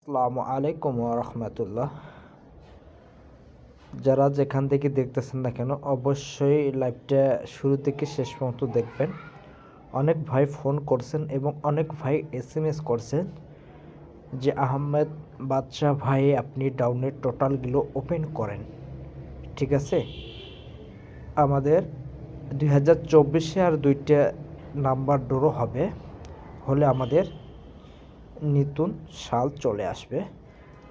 আসসালামু আলাইকুম ওয়া রাহমাতুল্লাহ। যারা যেখান থেকে দেখতেছেন না কেন অবশ্যই লাইভটা শুরু থেকে শেষ পর্যন্ত দেখবেন। অনেক ভাই ফোন করছেন এবং অনেক ভাই এসএমএস করছেন যে আহমেদ বাদশা ভাই আপনি ডাউনের টোটালগুলো ওপেন করেন। ঠিক আছে, আমাদের 2024-এ আর 2টা নাম্বার ড্র হবে, হলে আমাদের নতুন সাল চলে আসবে।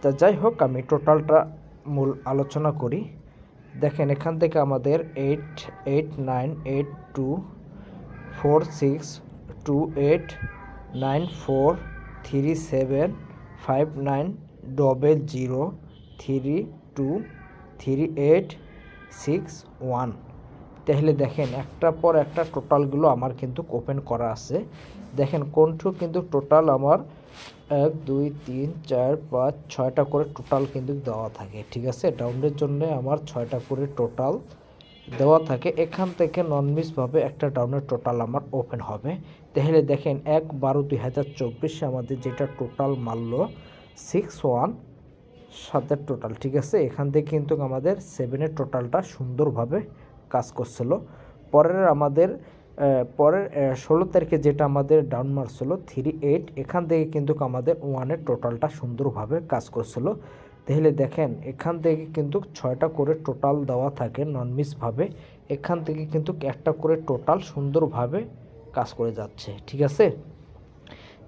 তা যাই হোক, আমি টোটালটা মূল আলোচনা করি। দেখেন, এখান থেকে আমাদের 8 8 9 8 2 4 6 2 8 9 4 3 7 5 9 0 3 2 3 8 6 1। তাহলে দেখেন, একটার পর একটা টোটালগুলো আমার কিন্তু ওপেন করা আছে। দেখেন কোনটা কিন্তু টোটাল আমার 1 2 3 4 5 6টা করে টোটাল কিন্তু দেওয়া থাকে। ঠিক আছে, ডাউনের জন্য আমার 6টা করে টোটাল দেওয়া থাকে। এখান থেকে নন মিসভাবে একটা ডাউনের টোটাল আমার ওপেন হবে। তাহলে দেখেন 1/12/2024 আমাদের যেটা টোটাল মারল 61 7-এর টোটাল। ঠিক আছে, এখান থেকে কিন্তু আমাদের 7-এর টোটালটা সুন্দরভাবে কাজ করছিল। আমাদের পরের 16 তারিখে যেটা আমাদের ডাউন মারছিল 3 8, এখান থেকে কিন্তু আমাদের 1-এর টোটালটা সুন্দরভাবে কাজ করছিল। তাহলে দেখেন, এখান থেকে কিন্তু 6টা করে টোটাল দেওয়া থাকে নন মিসভাবে। এখান থেকে কিন্তু একটা করে টোটাল সুন্দরভাবে কাজ করে যাচ্ছে। ঠিক আছে,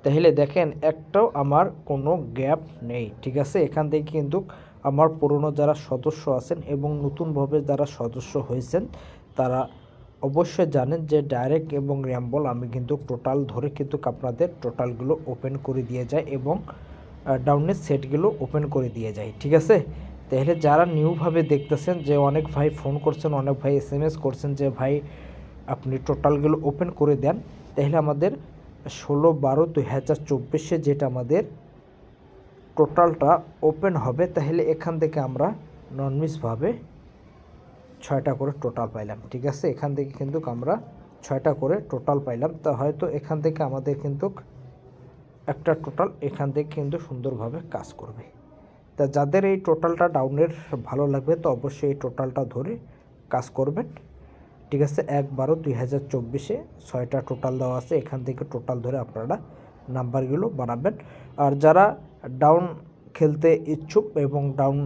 তাহলে দেখেন একটাও আমার কোনো গ্যাপ নেই। ঠিক আছে, এখান থেকে কিন্তু আমার পুরনো যারা সদস্য আছেন এবং নতুনভাবে যারা সদস্য হয়েছেন তারা অবশ্যই জানেন যে ডাইরেক্ট এবং র্যাম্বল আমি কিন্তু টোটাল ধরে কিন্তু আপনাদের টোটালগুলো ওপেন করে দিয়ে যায় এবং ডাউনের সেটগুলো ওপেন করে দিয়ে যায়। ঠিক আছে, তাহলে যারা নিউভাবে দেখতেছেন, যে অনেক ভাই ফোন করছেন, অনেক ভাই এসএমএস করছেন যে ভাই আপনি টোটালগুলো ওপেন করে দেন, তাহলে আমাদের 16/12/2024-এ যেটা আমাদের টোটালটা ওপেন হবে, তাহলে এখান থেকে আমরা নন মিসভাবে 6টা করে টোটাল পাইলাম। ঠিক আছে, এখান থেকে কিন্তু আমরা 6টা করে টোটাল পাইলাম। তা হয়তো এখান থেকে আমাদের কিন্তু একটা টোটাল এখান থেকে কিন্তু সুন্দরভাবে কাজ করবে। তা যাদের এই টোটালটা ডাউনের ভালো লাগবে তো অবশ্যই এই টোটালটা ধরে কাজ করবেন। ঠিক আছে, 1/12/2024-এ 6টা টোটাল দেওয়া আছে, এখান থেকে টোটাল ধরে আপনারা নাম্বারগুলো বানাবেন। আর যারা ডাউন খেলতে ইচ্ছুক এবং ডাউন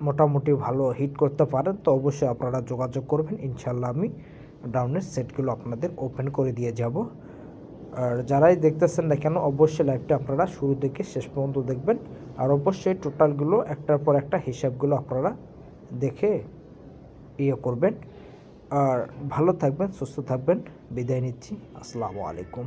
মোটামুটি ভালো হিট করতে পারেন তো অবশ্যই আপনারা যোগাযোগ করবেন। ইনশাল্লাহ আমি ডাউনের সেটগুলো আপনাদের ওপেন করে দিয়ে যাব। আর যারাই দেখতেছেন না কেন অবশ্যই লাইভটা আপনারা শুরু থেকে শেষ পর্যন্ত দেখবেন। আর অবশ্যই টোটালগুলো একটার পর একটা হিসাবগুলো আপনারা দেখে করবেন। আর ভালো থাকবেন, সুস্থ থাকবেন। বিদায় নিচ্ছি। আসসালামু আলাইকুম।